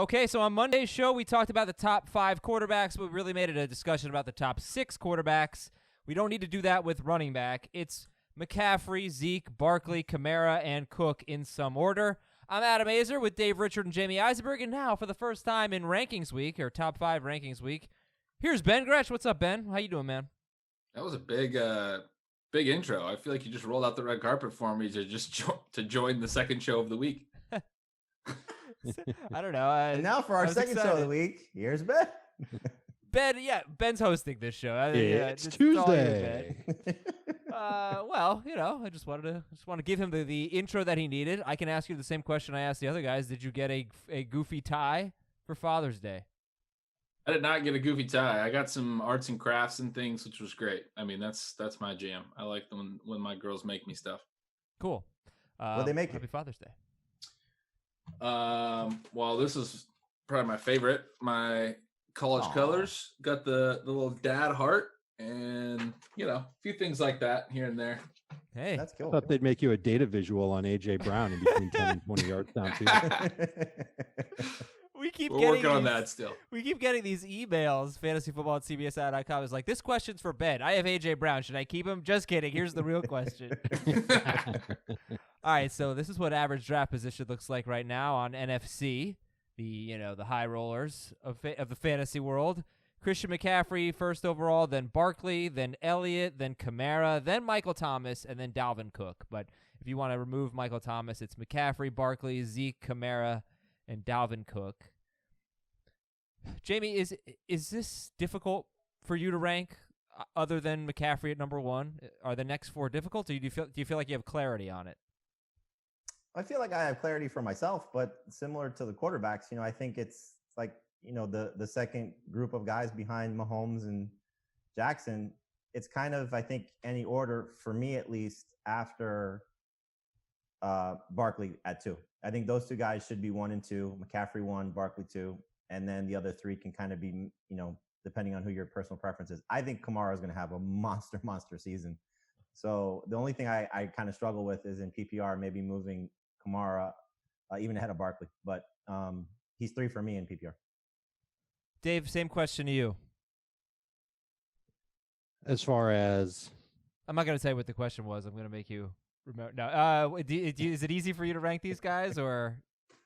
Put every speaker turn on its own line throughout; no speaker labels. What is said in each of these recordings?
Okay, so on Monday's show, we talked about the top 5 quarterbacks, but we really made it a discussion about the top 6 quarterbacks. We don't need to do that with running back. It's McCaffrey, Zeke, Barkley, Kamara, and Cook in some order. I'm Adam Azer with Dave Richard and Jamie Eisenberg, and now for the first time in Rankings Week, or Top 5 Rankings Week, here's Ben Gretsch. What's up, Ben? How you doing, man?
That was a big intro. I feel like you just rolled out the red carpet for me to join the second show of the week.
I don't know.
And now for our second show of the week, here's Ben.
Ben's hosting this show.
It's Tuesday.
Well, I just want to give him the intro that he needed. I can ask you the same question I asked the other guys. Did you get a goofy tie for Father's Day?
I did not get a goofy tie. I got some arts and crafts and things, which was great. I mean, that's my jam. I like them when my girls make me stuff.
Cool.
What they make you?
Happy Father's Day.
Well, this is probably my favorite. My college colors, got the little dad heart, and a few things like that here and there.
Hey,
that's cool.
I thought they'd make you a data visual on AJ Brown in between 10 and 20 yards downfield.
We're working on that still.
We keep getting these emails, fantasyfootball@cbsi.com. Is like, this question's for Ben. I have AJ Brown. Should I keep him? Just kidding. Here's the real question. All right, so this is what average draft position looks like right now on NFC, the high rollers of the fantasy world. Christian McCaffrey first overall, then Barkley, then Elliott, then Kamara, then Michael Thomas, and then Dalvin Cook. But if you want to remove Michael Thomas, it's McCaffrey, Barkley, Zeke, Kamara, and Dalvin Cook. Jamie, is this difficult for you to rank other than McCaffrey at number 1? Are the next 4 difficult, or do you feel like you have clarity on it?
I feel like I have clarity for myself, but similar to the quarterbacks, I think it's like, the second group of guys behind Mahomes and Jackson. It's kind of, I think, any order for me, at least, after Barkley at 2. I think those 2 guys should be 1 and 2, McCaffrey 1, Barkley 2, and then the other 3 can kind of be, depending on who your personal preference is. I think Kamara is going to have a monster season. So the only thing I kind of struggle with is in PPR, maybe moving Kamara even ahead of Barkley, but he's 3 for me in PPR.
Dave, same question to you.
As far as,
I'm not going to tell you what the question was. I'm going to make you remember. No, is it easy for you to rank these guys, or?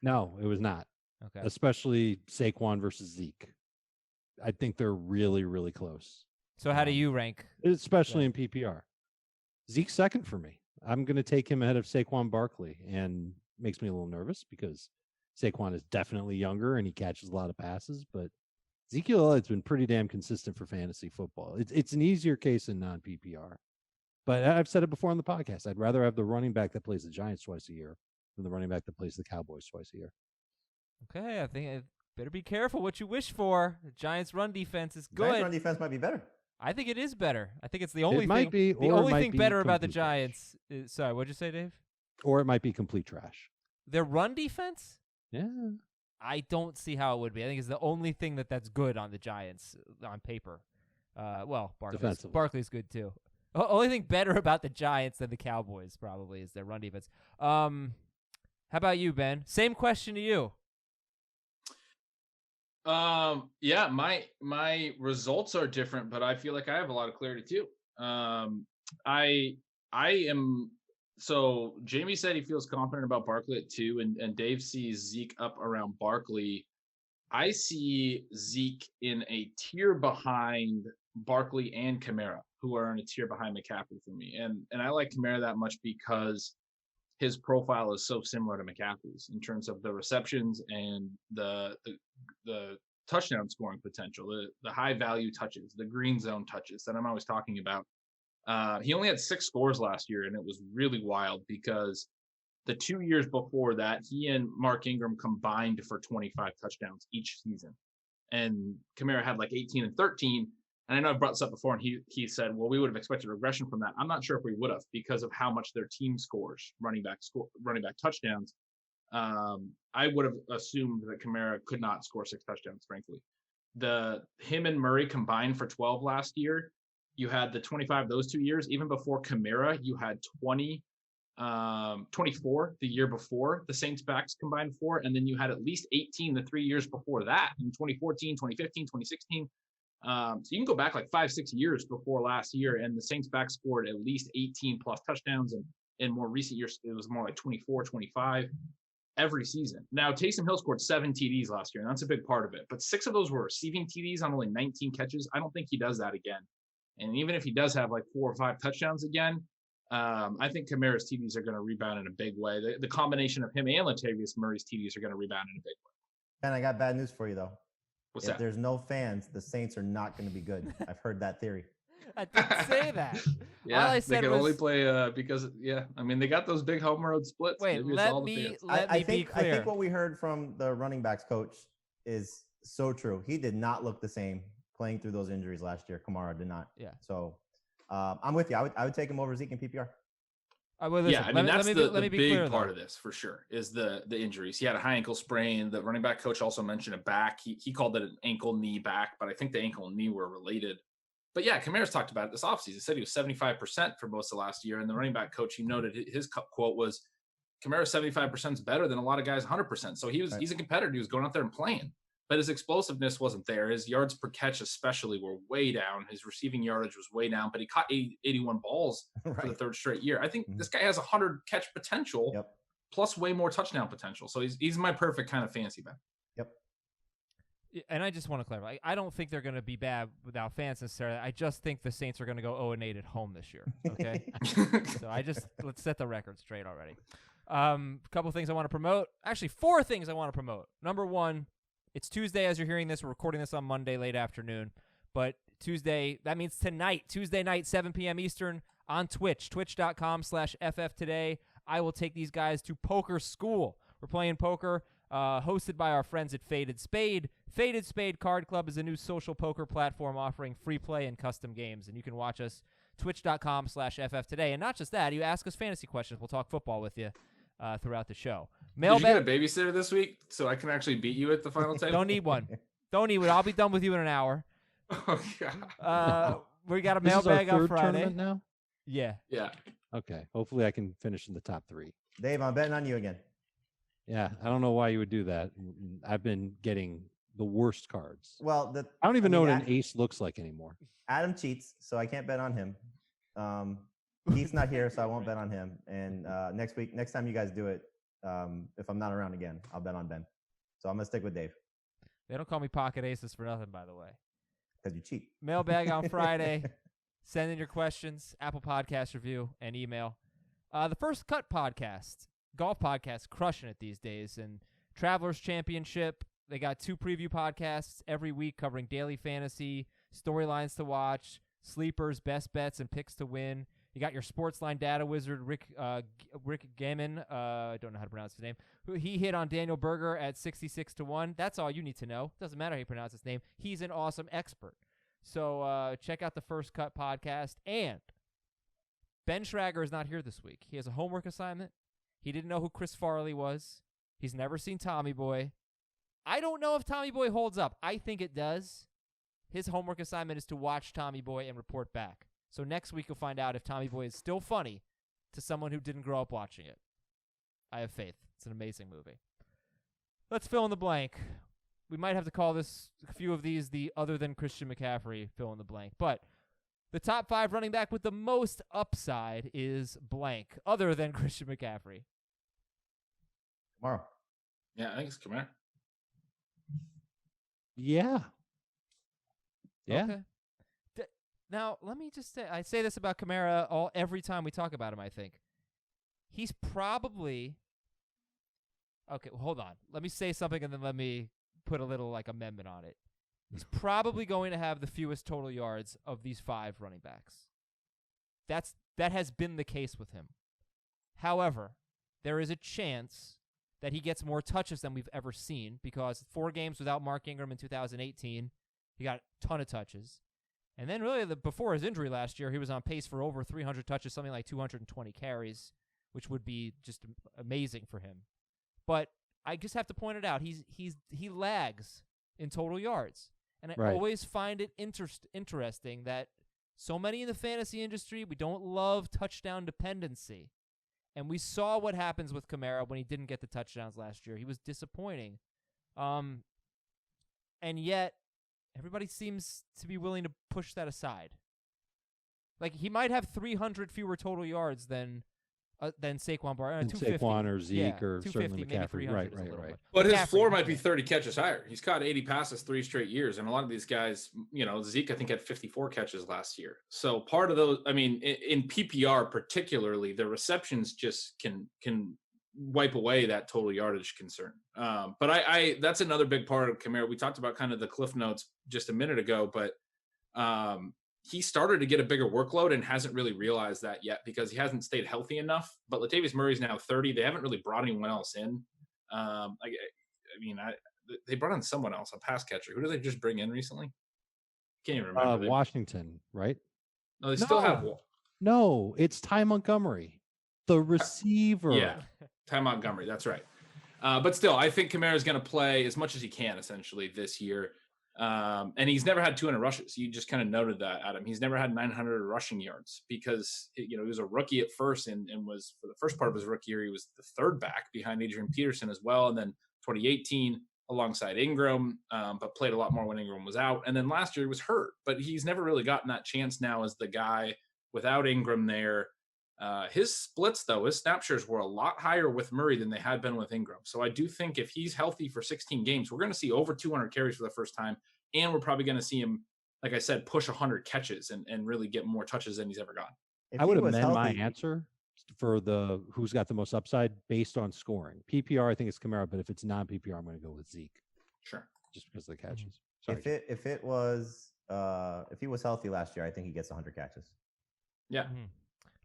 No, it was not.
Okay.
Especially Saquon versus Zeke. I think they're really, really close.
So how do you rank?
Especially in PPR. Zeke's second for me. I'm going to take him ahead of Saquon Barkley, and makes me a little nervous because Saquon is definitely younger and he catches a lot of passes, but Ezekiel Elliott's been pretty damn consistent for fantasy football. It's an easier case in non-PPR. But I've said it before on the podcast. I'd rather have the running back that plays the Giants twice a year than the running back that plays the Cowboys twice a year.
Okay, I think I better be careful what you wish for. The Giants' run defense is good.
Giants' run defense might be better.
I think it is better. I think it's the only
thing.
The only thing better about the Giants is, sorry, what'd you say, Dave?
Or it might be complete trash.
Their run defense?
Yeah.
I don't see how it would be. I think it's the only thing that's good on the Giants on paper. Well, Barkley's good too. Only thing better about the Giants than the Cowboys probably is their run defense. How about you, Ben? Same question to you.
Yeah, my results are different, but I feel like I have a lot of clarity too. I am. So Jamie said he feels confident about Barkley at 2, and Dave sees Zeke up around Barkley. I see Zeke in a tier behind Barkley and Kamara, who are in a tier behind McCaffrey for me. And I like Kamara that much because his profile is so similar to McCaffrey's in terms of the receptions and the touchdown scoring potential, the high value touches, the green zone touches that I'm always talking about. He only had 6 scores last year, and it was really wild because the 2 years before that, he and Mark Ingram combined for 25 touchdowns each season. And Kamara had like 18 and 13. And I know I've brought this up before, and he said, well, we would have expected regression from that. I'm not sure if we would have because of how much their team scores, running back touchdowns. I would have assumed that Kamara could not score 6 touchdowns, frankly. Him and Murray combined for 12 last year. You had the 25 those 2 years. Even before Kamara, you had 20 24 the year before the Saints backs combined for, and then you had at least 18 the 3 years before that in 2014, 2015, 2016. So you can go back like 5-6 years before last year, and the Saints back scored at least 18 plus touchdowns, and in more recent years it was more like 24, 25 every season. Now Taysom Hill scored 7 TDs last year, and that's a big part of it, but 6 of those were receiving TDs on only 19 catches. I don't think he does that again, and even if he does have like 4 or 5 touchdowns again, I think Kamara's TDs are going to rebound in a big way. The combination of him and Latavius Murray's TDs are going to rebound in a big way.
And I got bad news for you, though.
What's
if
that?
there's no fans, the Saints are not going to be good. I've heard that theory.
I didn't say that.
Yeah,
All I
they
said
can
was,
only play because I mean they got those big home road splits.
wait,
Maybe it's
let
all the
me
fans.
let
I
me be
think
clear.
what we heard from the running backs coach is so true. He did not look the same playing through those injuries last year. Kamara did not.
Yeah.
So I'm with you. I would take him over Zeke in PPR.
Well, listen,
Yeah, I mean that's
let
the
me be
big
clear,
part
though.
of this for sure is the injuries. He had a high ankle sprain. The running back coach also mentioned a back. He called it an ankle knee back, but I think the ankle and knee were related. But yeah, Kamara's talked about it this offseason. He said he was 75% for most of last year, and the running back coach, he noted his quote was, "Kamara 75% is better than a lot of guys 100%." So he's a competitor. He was going out there and playing, but his explosiveness wasn't there. His yards per catch especially were way down. His receiving yardage was way down, but he caught 81 balls for the third straight year. I think this guy has 100 catch potential, plus way more touchdown potential. So he's my perfect kind of fantasy back.
And I just want to clarify, I don't think they're going to be bad without fans necessarily. I just think the Saints are going to go 0-8 at home this year. Okay, so let's set the record straight already. A couple things I want to promote. Actually, 4 things I want to promote. Number 1, it's Tuesday as you're hearing this. We're recording this on Monday late afternoon, but Tuesday, that means tonight, Tuesday night, 7 p.m. Eastern on Twitch, twitch.com/FFtoday. I will take these guys to poker school. We're playing poker. Hosted by our friends at Faded Spade. Faded Spade Card Club is a new social poker platform offering free play and custom games, and you can watch us twitch.com/FFtoday. And not just that, you ask us fantasy questions. We'll talk football with you throughout the show.
Did you get a babysitter this week so I can actually beat you at the final table?
Don't need one. I'll be done with you in an hour.
Oh, God.
We got a
This
mailbag
is our
on
third
Friday.
tournament now?
Yeah.
Okay. Hopefully I can finish in the top 3.
Dave, I'm betting on you again.
Yeah, I don't know why you would do that. I've been getting the worst cards.
Well,
I don't even know what an ace looks like anymore.
Adam cheats, so I can't bet on him. He's not here, so I won't bet on him. And next time you guys do it, if I'm not around again, I'll bet on Ben. So I'm gonna stick with Dave.
They don't call me Pocket Aces for nothing, by the way.
Because you cheat.
Mailbag on Friday. Send in your questions, Apple Podcast review, and email. The First Cut podcast. Golf podcast crushing it these days, and Travelers Championship, they got 2 preview podcasts every week covering daily fantasy, storylines to watch, sleepers, best bets, and picks to win. You got your Sportsline data wizard, Rick Gaiman, I don't know how to pronounce his name, who he hit on Daniel Berger at 66-1. That's all you need to know. Doesn't matter how you pronounce his name. He's an awesome expert. So check out the First Cut podcast. And Ben Schrager is not here this week. He has a homework assignment. He didn't know who Chris Farley was. He's never seen Tommy Boy. I don't know if Tommy Boy holds up. I think it does. His homework assignment is to watch Tommy Boy and report back. So next week you'll find out if Tommy Boy is still funny to someone who didn't grow up watching it. I have faith. It's an amazing movie. Let's fill in the blank. We might have to call this a few of these the other than Christian McCaffrey fill in the blank. But the top 5 running back with the most upside is blank, other than Christian McCaffrey.
Tomorrow.
Yeah, I think it's Kamara.
Yeah.
Okay. Now, let me just say, I say this about Kamara every time we talk about him, I think. He's probably... Okay, well, hold on. Let me say something and then let me put a little amendment on it. He's probably going to have the fewest total yards of these 5 running backs. That has been the case with him. However, there is a chance that he gets more touches than we've ever seen because 4 games without Mark Ingram in 2018, he got a ton of touches. And then really before his injury last year, he was on pace for over 300 touches, something like 220 carries, which would be just amazing for him. But I just have to point it out. He lags in total yards. And I always find it interesting that so many in the fantasy industry, we don't love touchdown dependency. And we saw what happens with Kamara when he didn't get the touchdowns last year. He was disappointing. And yet, everybody seems to be willing to push that aside. Like, he might have 300 fewer total yards than Saquon Barkley. 250.
Saquon or Zeke or
250,
certainly
maybe
McCaffrey.
300
Right.
But his
McCaffrey,
floor might be 30 catches higher. He's caught 80 passes 3 straight years. And a lot of these guys, Zeke, I think, had 54 catches last year. So part of those, in PPR particularly, the receptions just can wipe away that total yardage concern. But I that's another big part of Kamara. We talked about kind of the cliff notes just a minute ago, but he started to get a bigger workload and hasn't really realized that yet because he hasn't stayed healthy enough. But Latavius Murray's now 30. They haven't really brought anyone else in. They brought in someone else, a pass catcher. Who did they just bring in recently? Can't even remember.
Washington, right?
No, they still have one.
No, it's Ty Montgomery, the receiver.
Yeah, Ty Montgomery. That's right. But still, I think Kamara is going to play as much as he can essentially this year. And he's never had 200 rushes. You just kind of noted that, Adam. He's never had 900 rushing yards because, he was a rookie at first and was, for the first part of his rookie year, he was the third back behind Adrian Peterson as well. And then 2018 alongside Ingram, but played a lot more when Ingram was out. And then last year he was hurt, but he's never really gotten that chance now as the guy without Ingram there. His splits, though, his snap shares were a lot higher with Murray than they had been with Ingram. So I do think if he's healthy for 16 games, we're going to see over 200 carries for the first time. And we're probably going to see him, like I said, push 100 catches and really get more touches than he's ever gotten.
I would amend my answer for the who's got the most upside based on scoring. PPR, I think it's Kamara, but if it's non-PPR, I'm going to go with Zeke.
Sure.
Just because of the catches. Sorry.
If he was healthy last year, I think he gets 100 catches.
Yeah.
Mm-hmm.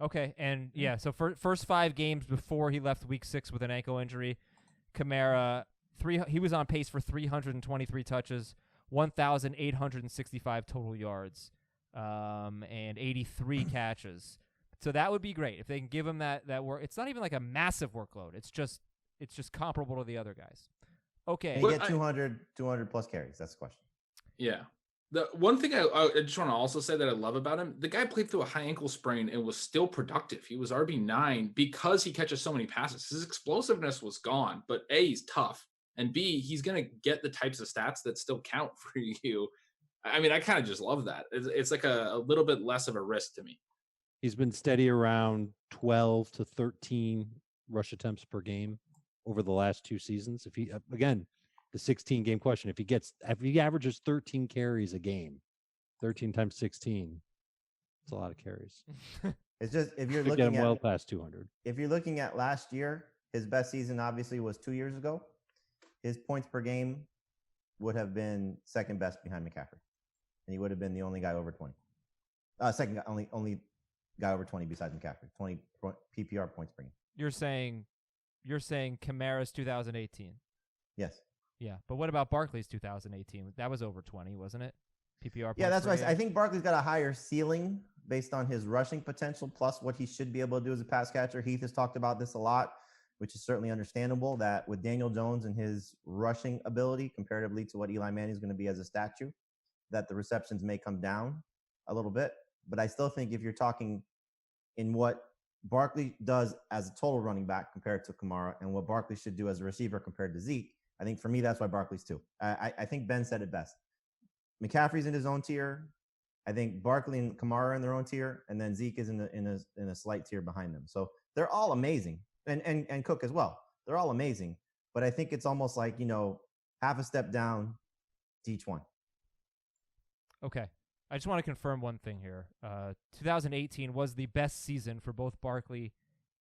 Okay, and so for first 5 games before he left Week 6 with an ankle injury, Kamara he was on pace for 323 touches, 1,865 total yards, and 83 catches. So that would be great if they can give him that work. It's not even like a massive workload. It's just comparable to the other guys. Okay,
and you get 200 plus carries. That's the question.
Yeah. The one thing I just want to also say that I love about him, the guy played through a high ankle sprain and was still productive. He was RB9 because he catches so many passes. His explosiveness was gone, but A, he's tough, and B, he's going to get the types of stats that still count for you. I kind of just love that. It's like a little bit less of a risk to me.
He's been steady around 12 to 13 rush attempts per game over the last 2 seasons. If he, again, the 16-game question, if he averages 13 carries a game, 13 times 16, it's a lot of carries.
It's just, if you're
get him well past 200.
If you're looking at last year, his best season obviously was 2 years ago. His points per game would have been second best behind McCaffrey, and he would have been the only guy over 20. Second guy, only guy over 20 besides McCaffrey. 20 PPR points per game.
You're saying Kamara's 2018.
Yes.
Yeah, but what about Barkley's 2018? That was over 20, wasn't it? PPR.
Yeah, that's right. I think Barkley's got a higher ceiling based on his rushing potential, plus what he should be able to do as a pass catcher. Heath has talked about this a lot, which is certainly understandable, that with Daniel Jones and his rushing ability comparatively to what Eli Manning is going to be as a statue, that the receptions may come down a little bit. But I still think if you're talking in what Barkley does as a total running back compared to Kamara and what Barkley should do as a receiver compared to Zeke, I think for me, that's why Barkley's 2. I think Ben said it best. McCaffrey's in his own tier. I think Barkley and Kamara are in their own tier, and then Zeke is in a slight tier behind them. So they're all amazing, and Cook as well. They're all amazing, but I think it's almost like, half a step down to each one.
Okay. I just want to confirm one thing here. 2018 was the best season for both Barkley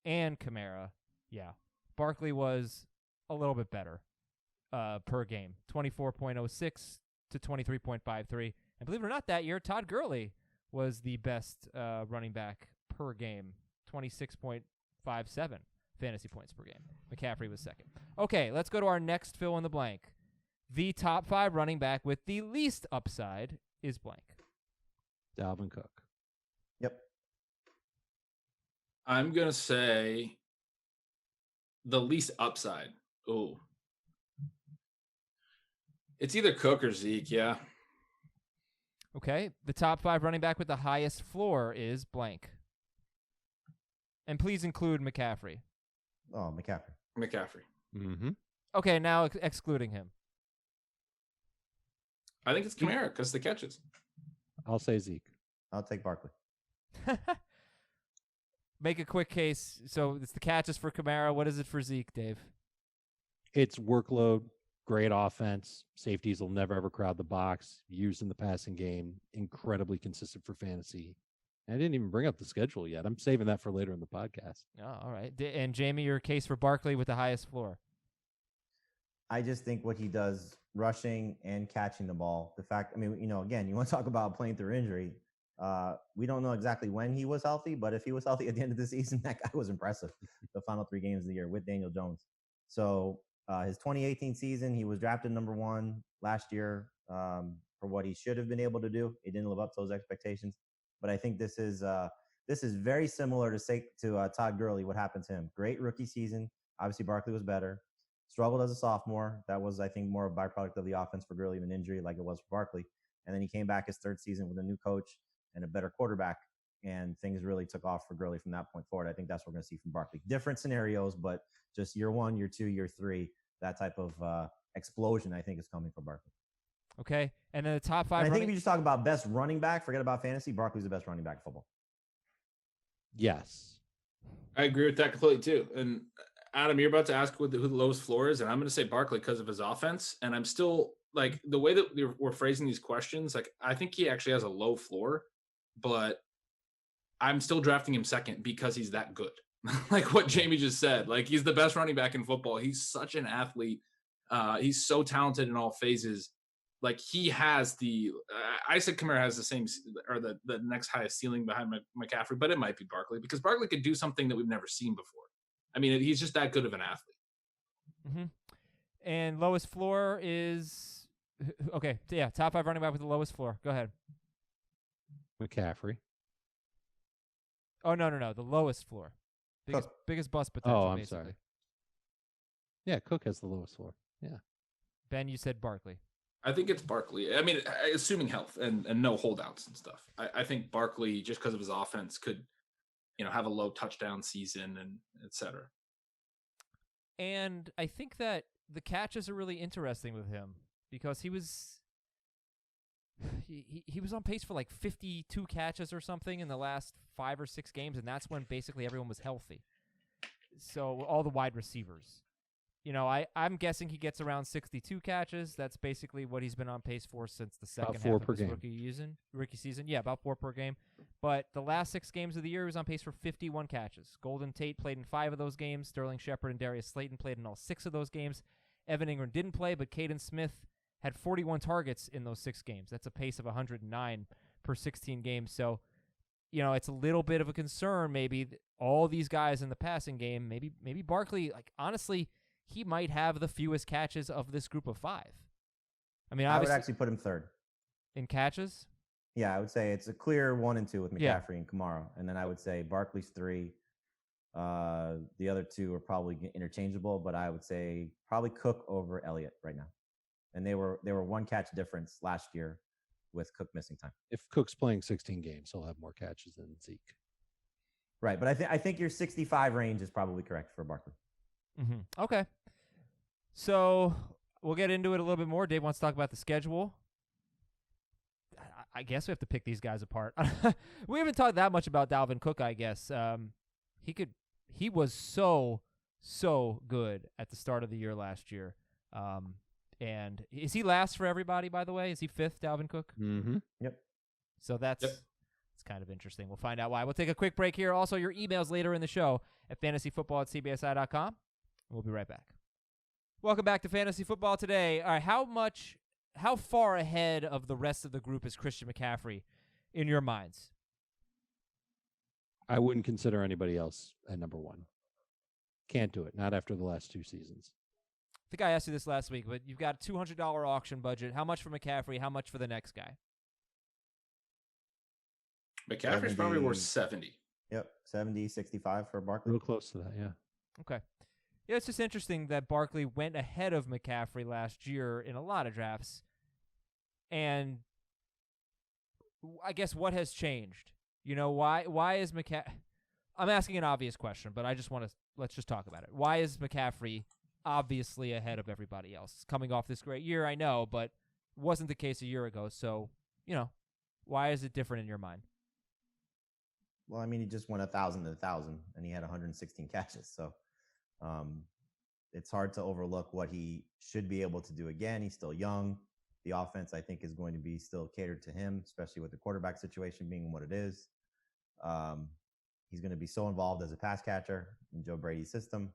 and Kamara. Yeah. Barkley was a little bit better per game, 24.06 to 23.53. And believe it or not, that year, Todd Gurley was the best running back per game, 26.57 fantasy points per game. McCaffrey was second. Okay, let's go to our next fill in the blank. The top 5 running back with the least upside is blank.
Dalvin Cook.
Yep.
I'm going to say the least upside. Oh. It's either Cook or Zeke, yeah.
Okay. The top 5 running back with the highest floor is blank. And please include McCaffrey.
Oh, McCaffrey.
McCaffrey.
Mm-hmm.
Okay, now excluding him.
I think it's Kamara because the catches.
I'll say Zeke.
I'll take Barkley.
Make a quick case. So it's the catches for Kamara. What is it for Zeke, Dave?
It's workload, great offense. Safeties will never, ever crowd the box. Used in the passing game. Incredibly consistent for fantasy. I didn't even bring up the schedule yet. I'm saving that for later in the podcast.
Oh, all right. And Jamie, your case for Barkley with the highest floor.
I just think what he does rushing and catching the ball, the fact, I mean, again, you want to talk about playing through injury. We don't know exactly when he was healthy, but if he was healthy at the end of the season, that guy was impressive the final 3 games of the year with Daniel Jones. So his 2018 season, he was drafted number 1 last year for what he should have been able to do. He didn't live up to those expectations. But I think this is very similar to Todd Gurley, what happened to him. Great rookie season. Obviously, Barkley was better. Struggled as a sophomore. That was, I think, more a byproduct of the offense for Gurley than injury like it was for Barkley. And then he came back his 3rd season with a new coach and a better quarterback, and things really took off for Gurley from that point forward. I think that's what we're going to see from Barkley. Different scenarios, but just year 1, year 2, year 3, that type of explosion, I think, is coming for Barkley.
Okay, and then the top 5.
And I think if you just talk about best running back, forget about fantasy, Barkley's the best running back in football.
Yes.
I agree with that completely too. And Adam, you're about to ask who the lowest floor is, and I'm going to say Barkley because of his offense. And I'm still like the way that we're phrasing these questions. Like I think he actually has a low floor, but I'm still drafting him second because he's that good. Like what Jamie just said, like he's the best running back in football. He's such an athlete. He's so talented in all phases. Like he has I said Kamara has the same or the next highest ceiling behind McCaffrey, but it might be Barkley because Barkley could do something that we've never seen before. I mean, he's just that good of an athlete.
Mm-hmm. And lowest floor is okay. Yeah, top 5 running back with the lowest floor. Go ahead.
McCaffrey.
Oh no, the lowest floor. Biggest bust potential.
Oh, I'm
basically.
sorry. Yeah, Cook has the lowest floor. Yeah.
Ben, you said Barkley.
I think it's Barkley. I mean, assuming health and no holdouts and stuff. I think Barkley, just because of his offense, could, have a low touchdown season and et cetera.
And I think that the catches are really interesting with him because he was on pace for like 52 catches or something in the last 5 or 6 games, and that's when basically everyone was healthy. So all the wide receivers. I'm guessing he gets around 62 catches. That's basically what he's been on pace for since the second half of his rookie season. Yeah, about 4 per game. But the last 6 games of the year, he was on pace for 51 catches. Golden Tate played in 5 of those games. Sterling Shepard and Darius Slayton played in all 6 of those games. Evan Ingram didn't play, but Caden Smith had 41 targets in those 6 games. That's a pace of 109 per 16 games. So, it's a little bit of a concern maybe. All these guys in the passing game, maybe Barkley, like honestly, he might have the fewest catches of this group of 5. I mean,
I would actually put him 3rd.
In catches?
Yeah, I would say it's a clear 1 and 2 with McCaffrey and Kamara. And then I would say Barkley's 3. The other 2 are probably interchangeable, but I would say probably Cook over Elliott right now. And they were 1 catch difference last year with Cook missing time.
If Cook's playing 16 games, he'll have more catches than Zeke.
Right, but I think your 65 range is probably correct for Barkley.
Mm-hmm. Okay. So we'll get into it a little bit more. Dave wants to talk about the schedule. I guess we have to pick these guys apart. We haven't talked that much about Dalvin Cook, I guess. He was so good at the start of the year last year. And is he last for everybody, by the way? Is he 5th, Dalvin Cook?
Mm-hmm.
Yep.
So it's kind of interesting. We'll find out why. We'll take a quick break here. Also, your emails later in the show at fantasyfootball@cbsi.com. We'll be right back. Welcome back to Fantasy Football Today. All right, how far ahead of the rest of the group is Christian McCaffrey in your minds?
I wouldn't consider anybody else at number 1. Can't do it. Not after the last 2 seasons.
I think I asked you this last week, but you've got a $200 auction budget. How much for McCaffrey? How much for the next guy?
McCaffrey's probably worth 70.
Yep, 70, 65 for Barkley.
Real close to that, yeah.
Okay. Yeah, it's just interesting that Barkley went ahead of McCaffrey last year in a lot of drafts. And I guess what has changed? Why is I'm asking an obvious question, but let's just talk about it. Why is McCaffrey obviously ahead of everybody else? Coming off this great year, I know, but wasn't the case a year ago. So, why is it different in your mind?
Well, I mean, he just went 1,000 to 1,000, and he had 116 catches. So it's hard to overlook what he should be able to do again. He's still young. The offense, I think, is going to be still catered to him, especially with the quarterback situation being what it is. He's going to be so involved as a pass catcher in Joe Brady's system.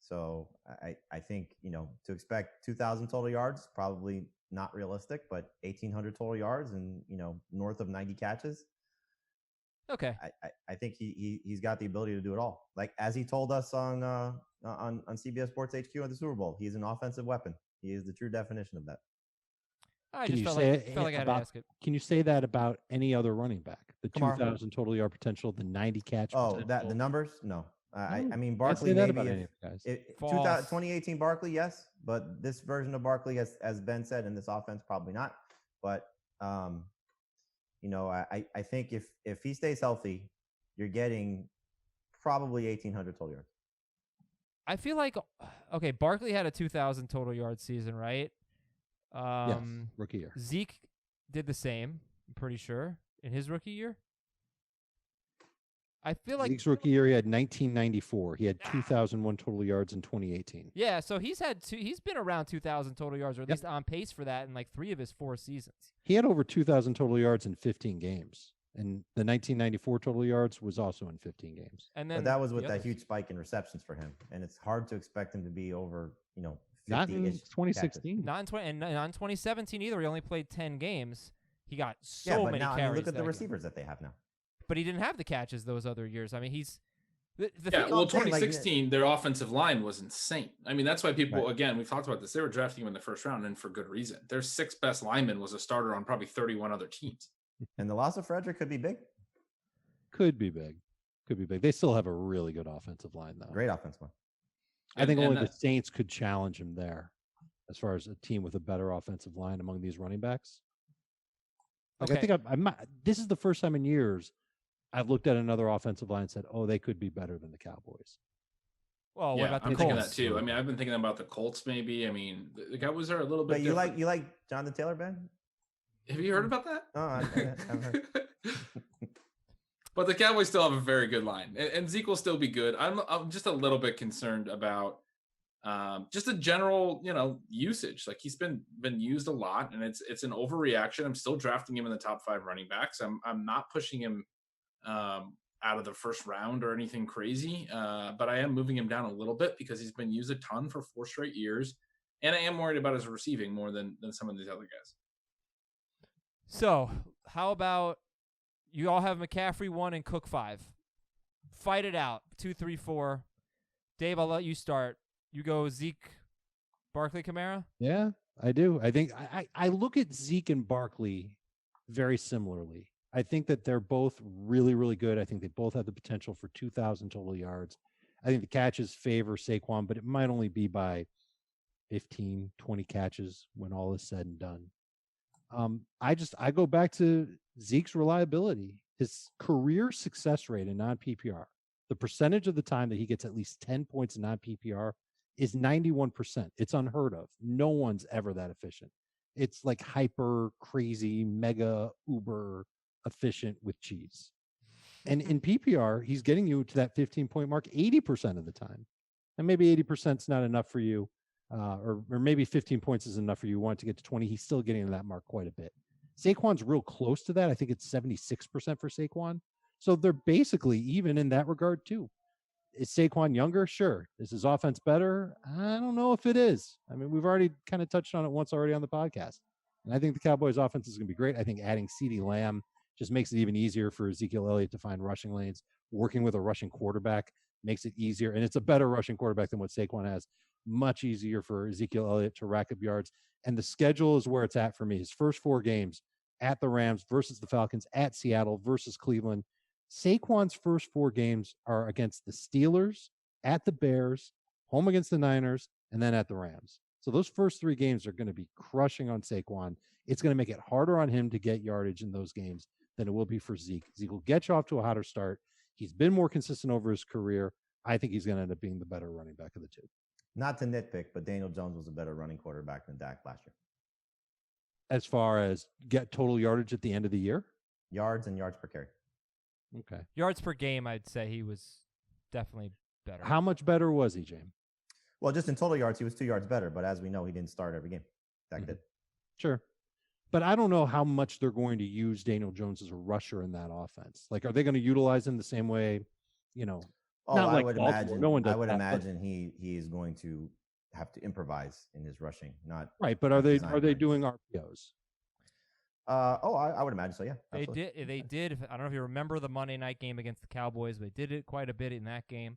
So I think, to expect 2,000 total yards, probably not realistic, but 1,800 total yards and, north of 90 catches.
Okay.
I think he's got the ability to do it all. Like, as he told us on CBS Sports HQ at the Super Bowl, he's an offensive weapon. He is the true definition of that.
I just felt like I had to ask it.
Can you say that about any other running back? The
Kamara.
2,000 total yard potential, the 90 catch potential?
The numbers? No. I mean,
Can't say
Barkley
that
maybe.
about any of you guys.
2018 Barkley, yes, but this version of Barkley, as Ben said, in this offense, probably not. But I think if he stays healthy, you're getting probably 1,800 total yards.
I feel like, okay, Barkley had a 2,000 total yard season, right?
Yes, rookie year.
Zeke did the same, I'm pretty sure, in his rookie year. I feel like
Zeke's rookie year, he had 1994. He had 2,001 total yards in 2018.
Yeah, so he's been around 2,000 total yards, or at least on pace for that in like 3 of his 4 seasons.
He had over 2,000 total yards in 15 games. And the 1994 total yards was also in 15 games.
And then
but that was with that huge spike in receptions for him. And it's hard to expect him to be over, 50
not in 2016.
Not in 2017 either. He only played 10 games. He got so many carries.
I mean, look at the receivers that they have now.
But he didn't have the catches those other years. I mean, he's...
2016, their offensive line was insane. I mean, that's why people, again, we've talked about this. They were drafting him in the first round, and for good reason. Their 6th best lineman was a starter on probably 31 other teams.
And the loss of Frederick could be big.
Could be big. They still have a really good offensive line, though.
Great offensive line.
I think only the Saints could challenge him there as far as a team with a better offensive line among these running backs. Like,
okay.
I think this is the first time in years I've looked at another offensive line and said, oh, they could be better than the Cowboys.
Well, what about the
I'm
Colts?
thinking that too. I mean, I've been thinking about the Colts maybe. I mean, the Cowboys are a little bit
But
different.
you like Jonathan Taylor, Ben?
Have you heard about that?
Oh, I've heard.
But the Cowboys still have a very good line, and Zeke will still be good. I'm just a little bit concerned about just a general, usage. Like, he's been used a lot, and it's an overreaction. I'm still drafting him in the top 5 running backs. I'm not pushing him out of the first round or anything crazy, but I am moving him down a little bit because he's been used a ton for 4 straight years, and I am worried about his receiving more than some of these other guys.
So, how about you all have McCaffrey 1 and Cook 5? Fight it out. 2, 3, 4. Dave, I'll let you start. You go Zeke, Barkley, Kamara?
Yeah, I do. I think I look at Zeke and Barkley very similarly. I think that they're both really, really good. I think they both have the potential for 2,000 total yards. I think the catches favor Saquon, but it might only be by 15, 20 catches when all is said and done. I go back to Zeke's reliability, his career success rate in non-PPR. The percentage of the time that he gets at least 10 points in non-PPR is 91%. It's unheard of. No one's ever that efficient. It's like hyper crazy, mega uber efficient with cheese. And in PPR, he's getting you to that 15-point mark 80% of the time. And maybe 80% is not enough for you. Or maybe 15 points is enough for you. You want to get to 20. He's still getting to that mark quite a bit. Saquon's real close to that. I think it's 76% for Saquon. So they're basically even in that regard too. Is Saquon younger? Sure. Is his offense better? I don't know if it is. I mean, we've already kind of touched on it once already on the podcast. And I think the Cowboys offense is going to be great. I think adding CeeDee Lamb just makes it even easier for Ezekiel Elliott to find rushing lanes. Working with a rushing quarterback makes it easier. And it's a better rushing quarterback than what Saquon has. Much easier for Ezekiel Elliott to rack up yards. And the schedule is where it's at for me. His first 4 games at the Rams versus the Falcons, at Seattle versus Cleveland. Saquon's first 4 games are against the Steelers, at the Bears, home against the Niners, and then at the Rams. So those first 3 games are going to be crushing on Saquon. It's going to make it harder on him to get yardage in those games than it will be for Zeke. Zeke will get you off to a hotter start. He's been more consistent over his career. I think he's going to end up being the better running back of the two.
Not to nitpick, but Daniel Jones was a better running quarterback than Dak last year.
As far as get total yardage at the end of the year?
Yards and yards per carry.
Okay.
Yards per game, I'd say he was definitely better.
How much better was he, James?
Well, just in total yards, he was 2 yards better. But as we know, he didn't start every game. Dak did.
Sure. But I don't know how much they're going to use Daniel Jones as a rusher in that offense. Like, are they going to utilize him the same way,
Oh,
not
I
like
would
Baltimore.
imagine.
No one does
I would
that,
imagine he is going to have to improvise in his rushing, not
right. But are they
design
doing RPOs?
I would imagine so. Yeah,
They
absolutely.
did. They did. I don't know if you remember the Monday night game against the Cowboys. They did it quite a bit in that game.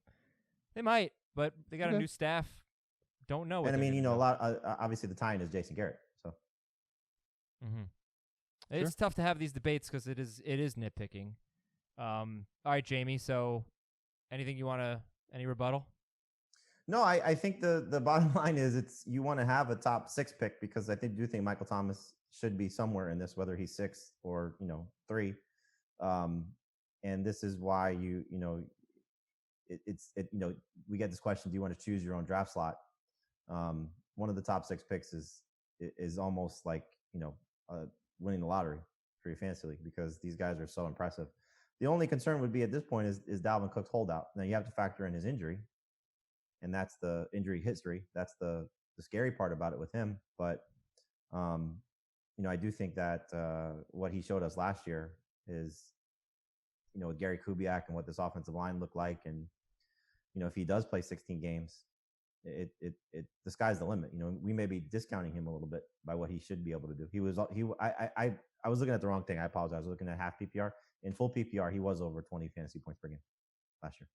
They might, but they got a new staff. Don't know.
And I mean, a lot. Obviously, the tie-in is Jason Garrett. So
it's tough to have these debates because it is nitpicking. All right, Jamie. So, anything you want to? Any rebuttal?
no, I think the bottom line is you want to have a top 6 pick because I do think Michael Thomas should be somewhere in this, whether he's 6 or 3. And this is why we get this question: do you want to choose your own draft slot? One of the top 6 picks is almost like winning the lottery for your fantasy league because these guys are so impressive. The only concern would be at this point is Dalvin Cook's holdout. Now you have to factor in his injury, and that's the injury history. That's the scary part about it with him. But I do think that what he showed us last year is, with Gary Kubiak and what this offensive line looked like, and if he does play 16 games, the sky's the limit. We may be discounting him a little bit by what he should be able to do. I was looking at the wrong thing. I apologize. I was looking at half PPR. In full PPR, he was over 20 fantasy points per game last year.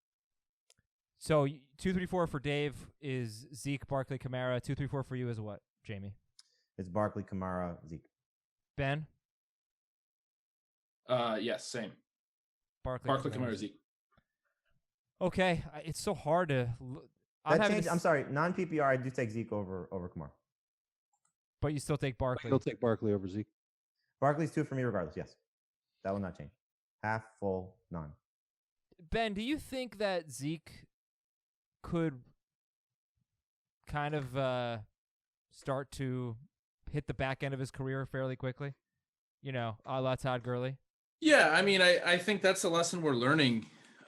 So 2-3-4 for Dave is Zeke, Barkley, Kamara. 2-3-4 for you is what, Jamie?
It's Barkley, Kamara, Zeke.
Ben?
Yes, same.
Barkley,
Kamara, Zeke.
Okay, it's so hard to.
I'm sorry, non-PPR. I do take Zeke over Kamara.
But you still take Barkley.
He'll take Barkley over Zeke.
Barkley's 2 for me regardless. Yes, that will not change. Half, full, none.
Ben, do you think that Zeke could kind of start to hit the back end of his career fairly quickly? A la Todd Gurley?
Yeah, I mean, I think that's a lesson we're learning.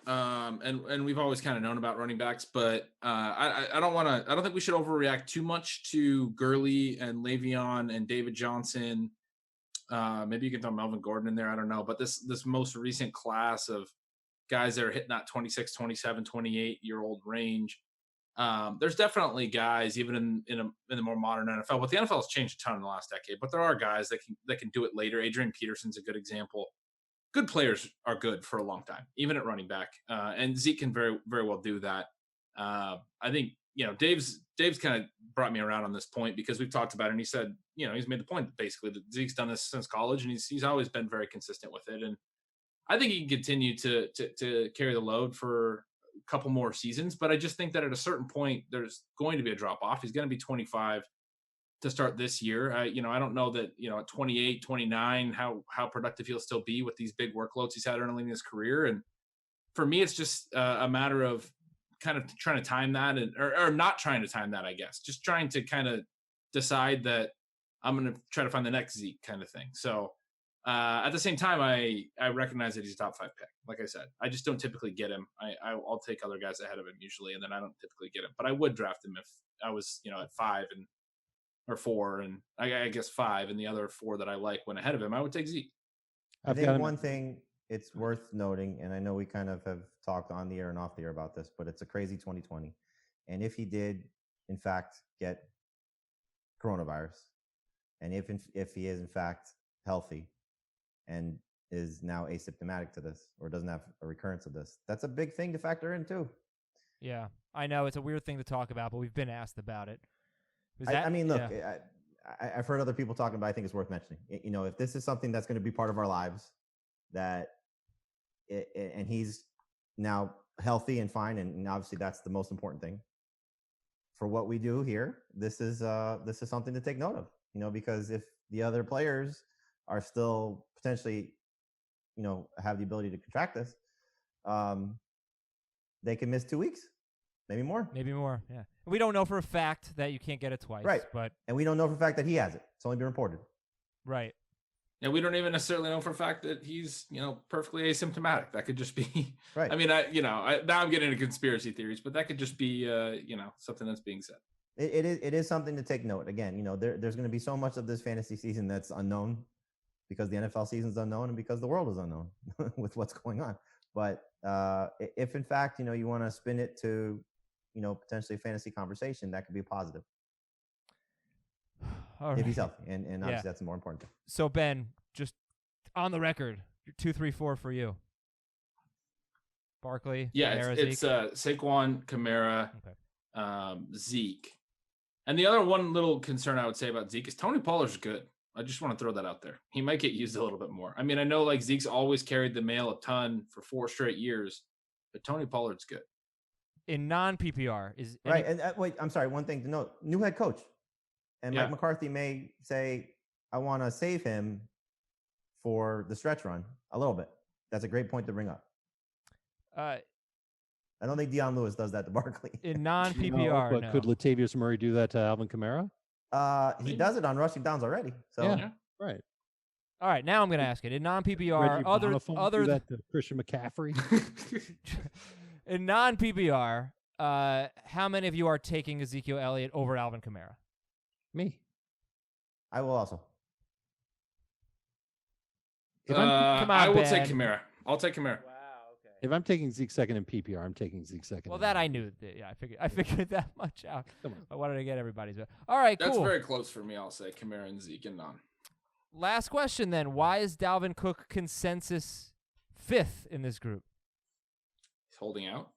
And we've always kind of known about running backs, but I don't think we should overreact too much to Gurley and Le'Veon and David Johnson. Maybe you can throw Melvin Gordon in there. I don't know. But this most recent class of guys that are hitting that 26, 27, 28-year-old range, there's definitely guys even in the more modern NFL. But the NFL has changed a ton in the last decade. But there are guys that can do it later. Adrian Peterson's a good example. Good players are good for a long time, even at running back. And Zeke can very, very well do that. I think, Dave's kind of brought me around on this point because we've talked about it. And he said, he's made the point basically that Zeke's done this since college and he's always been very consistent with it. And I think he can continue to carry the load for a couple more seasons. But I just think that at a certain point, there's going to be a drop off. He's going to be 25 to start this year. I don't know that, at 28, 29, how productive he'll still be with these big workloads he's had early in his career. And for me, it's just a matter of kind of trying to time that or not trying to time that, I guess, just trying to kind of decide that I'm going to try to find the next Zeke kind of thing. So at the same time, I recognize that he's a top 5 pick. Like I said, I just don't typically get him. I'll take other guys ahead of him usually, and then I don't typically get him, but I would draft him if I was, at 5 or 4, and I guess 5, and the other 4 that I like went ahead of him, I would take Zeke.
I think one thing it's worth noting, and I know we kind of have talked on the air and off the air about this, but it's a crazy 2020. And if he did, in fact, get coronavirus, and if he is, in fact, healthy and is now asymptomatic to this or doesn't have a recurrence of this, that's a big thing to factor in, too.
Yeah, I know. It's a weird thing to talk about, but we've been asked about it.
Look, I've heard other people talking about it. I think it's worth mentioning. If this is something that's going to be part of our lives, and he's now healthy and fine, and obviously that's the most important thing for what we do here. This is something to take note of, because if the other players are still potentially, have the ability to contract this, they can miss 2 weeks, maybe more.
Maybe more, yeah. We don't know for a fact that you can't get it twice.
Right.
But
And we don't know for a fact that he has it. It's only been reported.
right.
And we don't even necessarily know for a fact that he's, perfectly asymptomatic. That could just be,
Right.
I mean, now I'm getting into conspiracy theories, but that could just be, something that's being said.
It is something to take note. Again, there's going to be so much of this fantasy season that's unknown because the NFL season is unknown and because the world is unknown with what's going on. But if in fact, you want to spin it to, potentially a fantasy conversation, that could be a positive.
All
if he's
right.
healthy, and obviously that's the more important thing.
So Ben, just on the record, you're 2, 3, 4 for you. Barkley.
Yeah,
Kamara,
it's
Zeke?
Saquon, Kamara, Zeke. And the other one little concern I would say about Zeke is Tony Pollard's good. I just want to throw that out there. He might get used a little bit more. I mean, I know like Zeke's always carried the mail a ton for 4 straight years, but Tony Pollard's good.
In non-PPR is
Right. And wait, I'm sorry. One thing to note: new head coach, and
Yeah.
Mike McCarthy may say, "I want to save him for the stretch run a little bit." That's a great point to bring up. I don't think Deion Lewis does that to Barkley.
in non-PPR.
But
no.
could Latavius Murray do that to Alvin Kamara?
He does it on rushing downs already. So
Yeah. Right.
All right, now I'm going to ask it. In non-PPR,
Reggie Boniface do that to Christian McCaffrey.
in non-PPR, how many of you are taking Ezekiel Elliott over Alvin Kamara?
Me.
I will also.
Come on,
I will
Ben.
take Kamara. I'll take Kamara.
Wow. Okay.
If I'm taking Zeke second in PPR, I'm taking Zeke second.
Well,
in
that I
PPR.
knew. Yeah, I figured that much out.
Come on.
I wanted to get everybody's. All right,
That's
cool.
very close for me. I'll say Kamara and Zeke and non.
Last question then. Why is Dalvin Cook consensus 5th in this group?
He's holding out.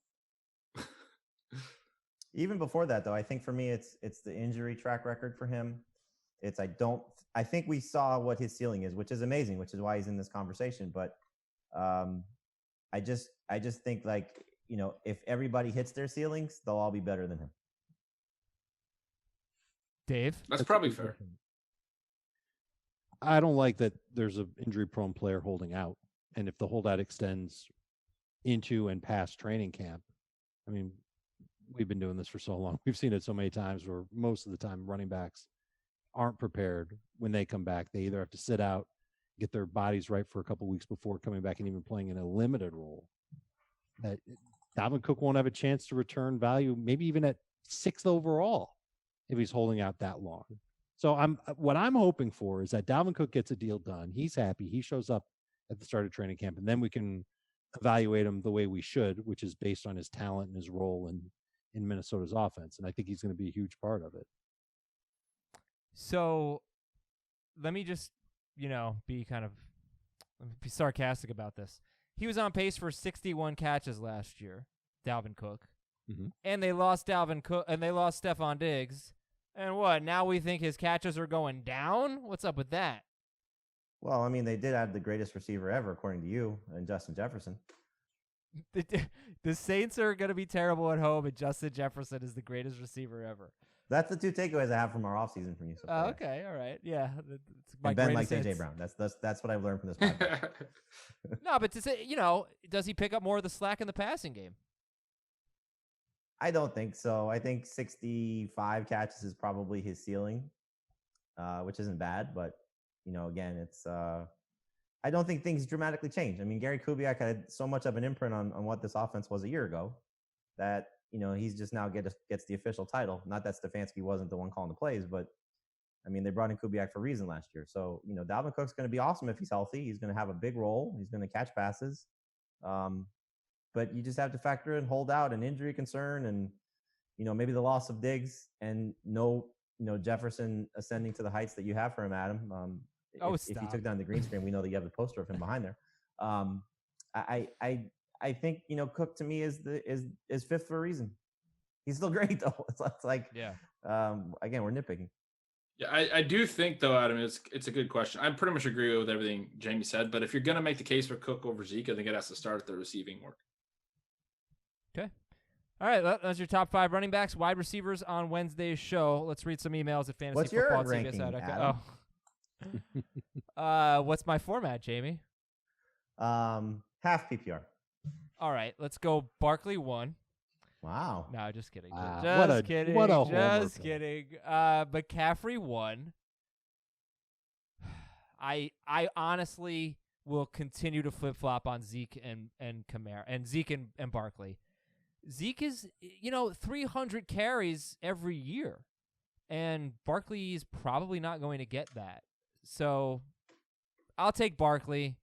Even before that, though, I think for me, it's the injury track record for him. I think we saw what his ceiling is, which is amazing, which is why he's in this conversation. But I just think like, if everybody hits their ceilings, they'll all be better than him.
Dave?
That's probably fair.
I don't like that there's an injury-prone player holding out. And if the holdout extends into and past training camp, I mean, we've been doing this for so long. We've seen it so many times where most of the time running backs aren't prepared when they come back. They either have to sit out, get their bodies right for a couple weeks before coming back and even playing in a limited role. That Dalvin Cook won't have a chance to return value, maybe even at 6th overall, if he's holding out that long. So what I'm hoping for is that Dalvin Cook gets a deal done. He's happy. He shows up at the start of training camp, and then we can evaluate him the way we should, which is based on his talent and his role in Minnesota's offense. And I think he's going to be a huge part of it.
So let me just, be sarcastic about this. He was on pace for 61 catches last year, Dalvin Cook.
Mm-hmm.
And they lost Dalvin Cook, and they lost Stephon Diggs. And what? Now we think his catches are going down? What's up with that?
Well, I mean, they did have the greatest receiver ever, according to you, and Justin Jefferson.
The Saints are going to be terrible at home, and Justin Jefferson is the greatest receiver ever.
That's the 2 takeaways I have from our offseason from you. So far.
Okay, all right, yeah. It's my
And Ben
greatest
likes AJ
hits.
Brown. That's what I've learned from this podcast.
No, but to say, does he pick up more of the slack in the passing game?
I don't think so. I think 65 catches is probably his ceiling, which isn't bad. But, again, it's I don't think things dramatically change. I mean, Gary Kubiak had so much of an imprint on what this offense was a year ago that, he's just now gets the official title. Not that Stefanski wasn't the one calling the plays, but, I mean, they brought in Kubiak for a reason last year. So, Dalvin Cook's going to be awesome if he's healthy. He's going to have a big role. He's going to catch passes. But you just have to factor in holdout and injury concern and, maybe the loss of Diggs and Jefferson ascending to the heights that you have for him, Adam. If you took down the green screen, we know that you have the poster of him behind there. I think, Cook to me is 5th for a reason. He's still great though. It's like,
Yeah.
Again, we're nitpicking.
Yeah, I do think though, Adam, it's a good question. I pretty much agree with everything Jamie said, but if you're going to make the case for Cook over Zeke, I think it has to start at the receiving work.
Okay. All right, that's your top 5 running backs, wide receivers on Wednesday's show. Let's read some emails at fantasy
What's your
football
ranking,
CBS.
Adam?
What's my format, Jamie?
Half PPR.
All right, let's go. Barkley 1.
Wow.
No, just kidding.
Wow.
Just kidding.
What a homer
Just
pick.
kidding. McCaffrey 1. I honestly will continue to flip flop on Zeke and Kamara and Zeke and Barkley. Zeke is 300 carries every year, and Barkley is probably not going to get that. So I'll take Barkley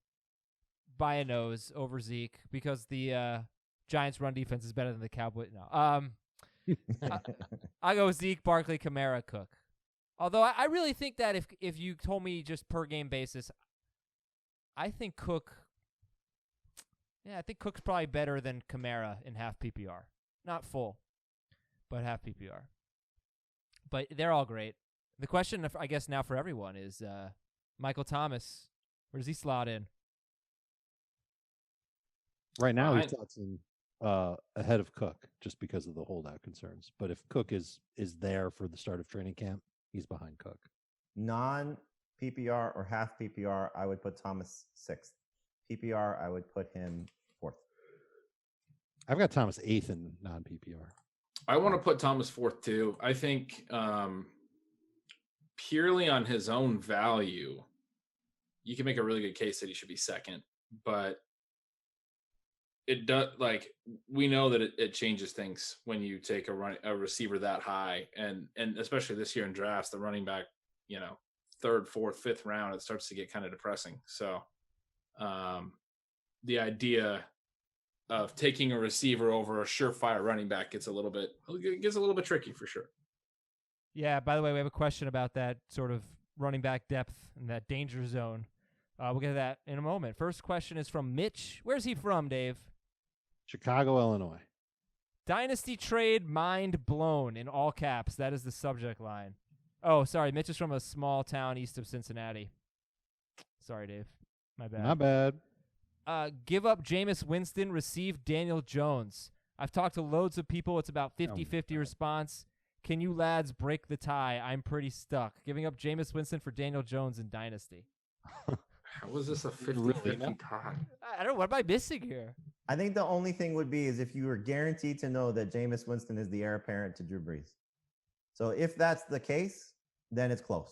by a nose over Zeke because the Giants' run defense is better than the Cowboys. No, I'll go Zeke, Barkley, Kamara, Cook. Although I really think that if you told me just per game basis, I think Cook. Yeah, I think Cook's probably better than Kamara in half PPR. Not full, but half PPR. But they're all great. The question, I guess, now for everyone is Michael Thomas. Where does he slot in?
Right now, he slots in ahead of Cook just because of the holdout concerns. But if Cook is there for the start of training camp, he's behind Cook.
Non-PPR or half PPR, I would put Thomas 6th. PPR, I would put him 4th.
I've got Thomas 8th in non-PPR.
I want to put Thomas 4th too. I think purely on his own value, you can make a really good case that he should be 2nd. But it does, we know that it changes things when you take a receiver that high, and especially this year in drafts, the running back, 3rd, 4th, 5th round, it starts to get kind of depressing. So the idea of taking a receiver over a surefire running back gets a little bit tricky for sure.
Yeah, by the way, we have a question about that sort of running back depth and that danger zone. We'll get to that in a moment. First question is from Mitch. Where's he from, Dave?
Chicago, Illinois.
Dynasty trade mind blown in all caps. That is the subject line. Oh, sorry. Mitch is from a small town east of Cincinnati. Sorry, Dave. My bad.
Not bad.
Give up Jameis Winston, receive Daniel Jones. I've talked to loads of people. It's about 50-50 response. Can you lads break the tie? I'm pretty stuck. Giving up Jameis Winston for Daniel Jones in Dynasty.
How was this a 50-50 tie?
I don't know. What am I missing here?
I think the only thing would be is if you were guaranteed to know that Jameis Winston is the heir apparent to Drew Brees. So if that's the case, then it's close.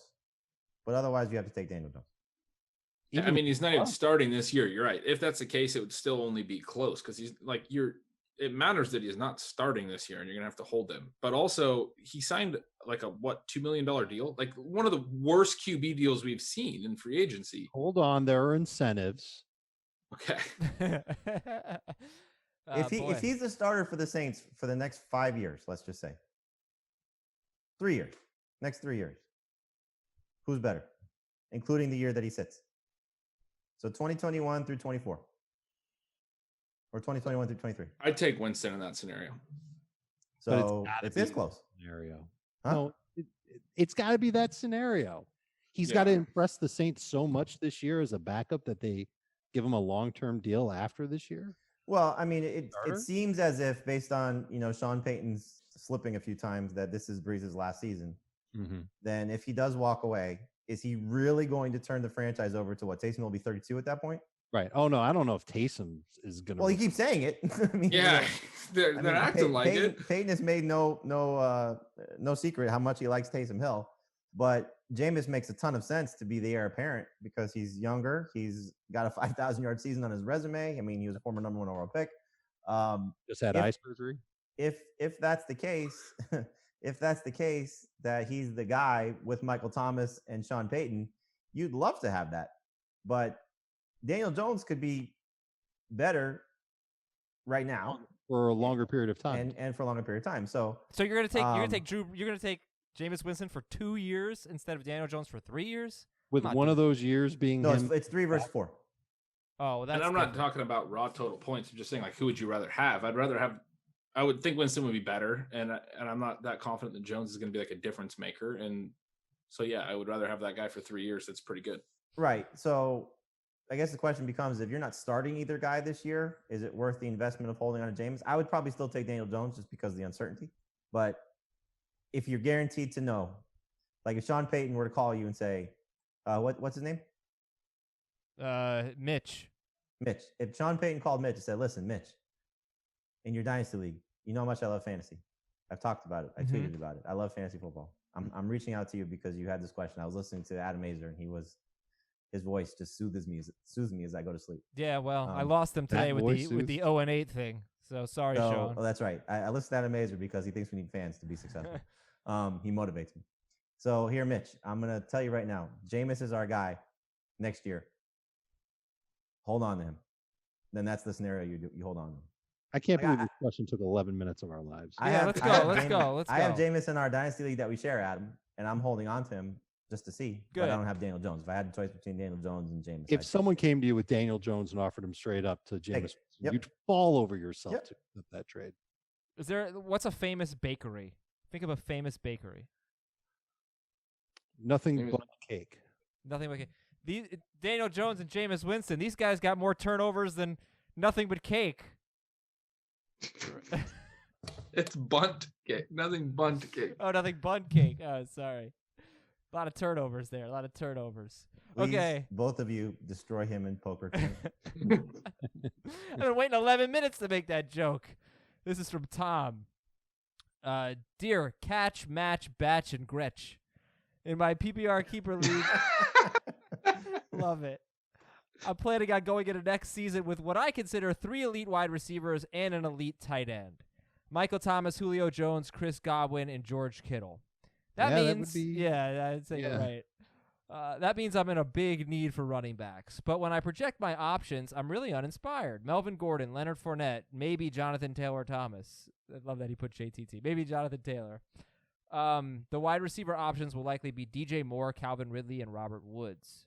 But otherwise, you have to take Daniel Jones.
I mean, he's not even starting this year. You're right. If that's the case, it would still only be close because it matters that he's not starting this year and you're going to have to hold him. But also, he signed $2 million deal? Like one of the worst QB deals we've seen in free agency.
Hold on. There are incentives.
Okay.
If he's the starter for the Saints for the next 5 years, let's just say 3 years, next 3 years, who's better, including the year that he sits? So 2021 through 24, or 2021 through 23.
I'd take Winston in that scenario.
So it's this close.
Scenario.
Huh?
No, it's got to be that scenario. He's got to impress the Saints so much this year as a backup that they give him a long-term deal after this year.
Well, I mean, it seems as if based on, Sean Payton's slipping a few times that this is Brees' last season.
Mm-hmm.
Then if he does walk away, is he really going to turn the franchise over to what? Taysom will be 32 at that point?
Right. Oh, no, I don't know if Taysom is going to.
Well, he keeps saying it. I mean,
yeah, they're acting like it.
Payton has made no secret how much he likes Taysom Hill. But Jameis makes a ton of sense to be the heir apparent because he's younger. He's got a 5,000-yard season on his resume. I mean, he was a former number 1 overall pick.
Just had eye surgery.
If that's the case, that he's the guy with Michael Thomas and Sean Payton, you'd love to have that. But Daniel Jones could be better right now
for a longer period of time,
and for a longer period of time. So
you're gonna take Jameis Winston for 2 years instead of Daniel Jones for 3 years?
With one of those years being
it's 3 versus 4.
Oh, that's.
And I'm not talking about raw total points. I'm just saying, who would you rather have? I would think Winston would be better, and I'm not that confident that Jones is going to be like a difference maker. And so, yeah, I would rather have that guy for 3 years. That's pretty good.
Right. So I guess the question becomes, if you're not starting either guy this year, is it worth the investment of holding on to James? I would probably still take Daniel Jones just because of the uncertainty. But if you're guaranteed to know, like if Sean Payton were to call you and say, what's his name?
Mitch.
If Sean Payton called Mitch and said, listen, Mitch, in your dynasty league, you know how much I love fantasy. I've talked about it. I tweeted about it. I love fantasy football. I'm reaching out to you because you had this question. I was listening to Adam Azer, and his voice just soothes me as I go to sleep.
Yeah, well, I lost him today with the 0-8 thing. So sorry, Sean.
Oh, that's right. I listen to Adam Azer because he thinks we need fans to be successful. He motivates me. So here, Mitch, I'm gonna tell you right now, Jameis is our guy next year. Hold on to him. Then that's the scenario you hold on to him.
I can't believe this question took 11 minutes of our lives.
Let's go.
I have Jameis in our dynasty league that we share, Adam, and I'm holding on to him just to see.
Good.
But I don't have Daniel Jones. If I had a choice between Daniel Jones and Jameis,
if someone came to you with Daniel Jones and offered him straight up to Jameis, you'd fall over yourself to accept that trade.
What's a famous bakery? Think of a famous bakery.
Nothing but cake.
Nothing but cake. Daniel Jones and Jameis Winston, these guys got more turnovers than nothing but cake.
It's bunt cake. Nothing bunt cake.
Oh, nothing bunt cake. Oh, sorry. A lot of turnovers there.
Please, okay. Both of you destroy him in poker.
I've been waiting 11 minutes to make that joke. This is from Tom. Dear Catch, Match, Batch, and Gretch. In my PPR keeper league. Love it. I'm planning on going into next season with what I consider 3 elite wide receivers and an elite tight end. Michael Thomas, Julio Jones, Chris Godwin, and George Kittle. That means, I'd say you're right. That means I'm in a big need for running backs. But when I project my options, I'm really uninspired. Melvin Gordon, Leonard Fournette, maybe Jonathan Taylor-Thomas. I love that he put JTT. Maybe Jonathan Taylor. The wide receiver options will likely be DJ Moore, Calvin Ridley, and Robert Woods.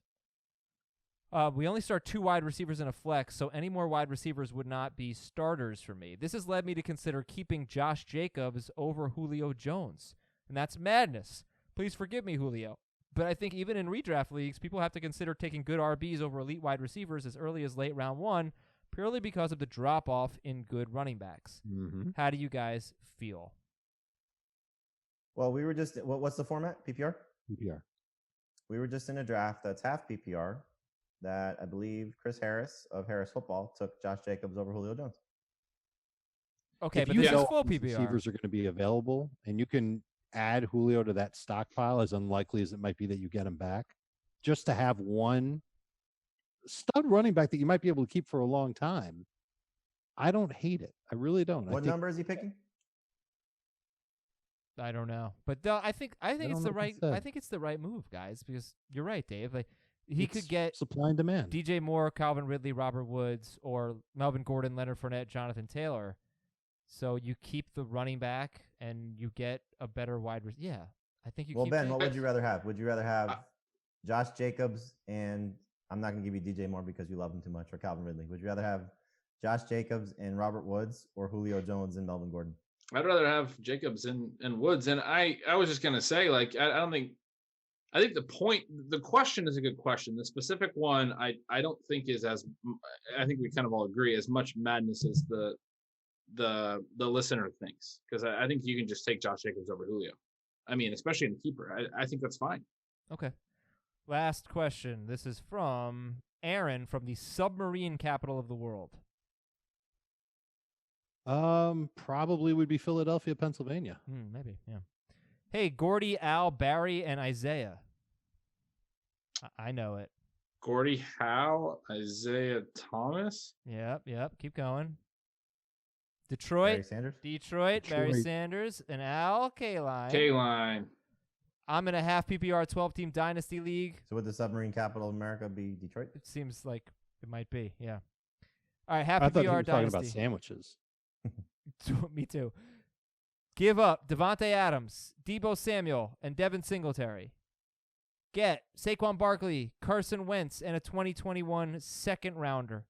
We only start 2 wide receivers in a flex, so any more wide receivers would not be starters for me. This has led me to consider keeping Josh Jacobs over Julio Jones, and that's madness. Please forgive me, Julio. But I think even in redraft leagues, people have to consider taking good RBs over elite wide receivers as early as late round 1, purely because of the drop-off in good running backs.
Mm-hmm.
How do you guys feel?
Well, we were just – what's the format? PPR?
PPR.
We were just in a draft that's half PPR that I believe Chris Harris of Harris Football took Josh Jacobs over Julio Jones.
Okay, but this is full PPR.
Receivers are going to be available, and you can add Julio to that stockpile, as unlikely as it might be that you get him back, just to have one stud running back that you might be able to keep for a long time. I don't hate it. I really don't.
What number is he picking?
I don't know, but I think it's the right. I think it's the right move, guys, because you're right, Dave. Like he could get
supply and demand.
DJ Moore, Calvin Ridley, Robert Woods, or Melvin Gordon, Leonard Fournette, Jonathan Taylor. So you keep the running back and you get a better wide receiver. Yeah, I think you.
Well,
keep
Ben, what would you rather have? Would you rather have Josh Jacobs and I'm not going to give you DJ Moore because you love him too much, or Calvin Ridley? Would you rather have Josh Jacobs and Robert Woods, or Julio Jones and Melvin Gordon?
I'd rather have Jacobs and Woods. And I was just going to say, like, I think the question is a good question. The specific one, I don't think is as, I think we kind of all agree, as much madness as the listener thinks. Because I think you can just take Josh Jacobs over Julio. I mean, especially in the keeper. I think that's fine.
Okay. Last question. This is from Aaron from the submarine capital of the world.
Probably would be Philadelphia, Pennsylvania.
Maybe, yeah. Hey, Gordy, Al, Barry, and Isaiah. I know it.
Gordy, Hal, Isaiah Thomas.
Yep. Keep going. Detroit, Barry Sanders, and Al Kaline. I'm in a half PPR 12-team dynasty league.
So would the submarine capital of America be Detroit?
It seems like it might be, yeah. All right, half
I
PPR
thought you were
dynasty.
talking about sandwiches.
Me too. Give up Devontae Adams, Deebo Samuel, and Devin Singletary. Get Saquon Barkley, Carson Wentz, and a 2021 second rounder.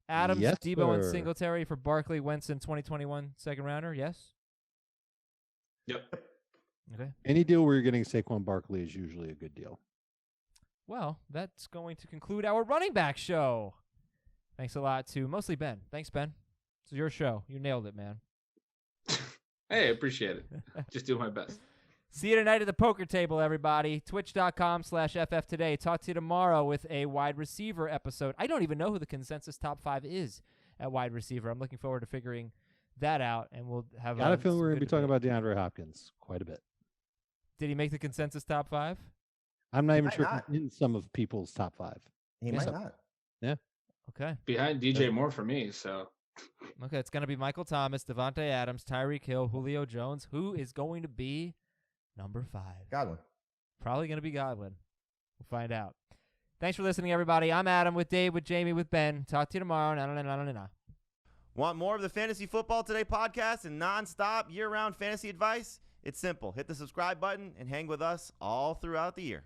Adams,
Yes,
Deebo, and
sir.
Singletary for Barkley, Wentz, and 2021 second rounder. Yes.
Yep.
Okay.
Any deal where you're getting Saquon Barkley is usually a good deal.
Well, that's going to conclude our running back show. Thanks a lot to mostly Ben. Thanks, Ben. It's your show. You nailed it, man.
Hey, I appreciate it. Just doing my best.
See you tonight at the poker table, everybody. Twitch.com/FF Today. Talk to you tomorrow with a wide receiver episode. I don't even know who the consensus top 5 is at wide receiver. I'm looking forward to figuring that out, and we'll have.
Got a feeling
some
we're going to be
good
talking
debate.
about DeAndre Hopkins quite a bit.
Did he make the consensus top 5?
I'm not
He
even
might
sure
not.
if he's in some of people's top 5.
He might not.
Okay.
Behind DJ Moore for me. So
Okay, it's going to be Michael Thomas, Devontae Adams, Tyreek Hill, Julio Jones. Who is going to be number 5?
Godwin.
Probably going to be Godwin. We'll find out. Thanks for listening, everybody. I'm Adam with Dave, with Jamie, with Ben. Talk to you tomorrow. Na-na-na-na-na-na.
Want more of the Fantasy Football Today podcast and nonstop year-round fantasy advice? It's simple. Hit the subscribe button and hang with us all throughout the year.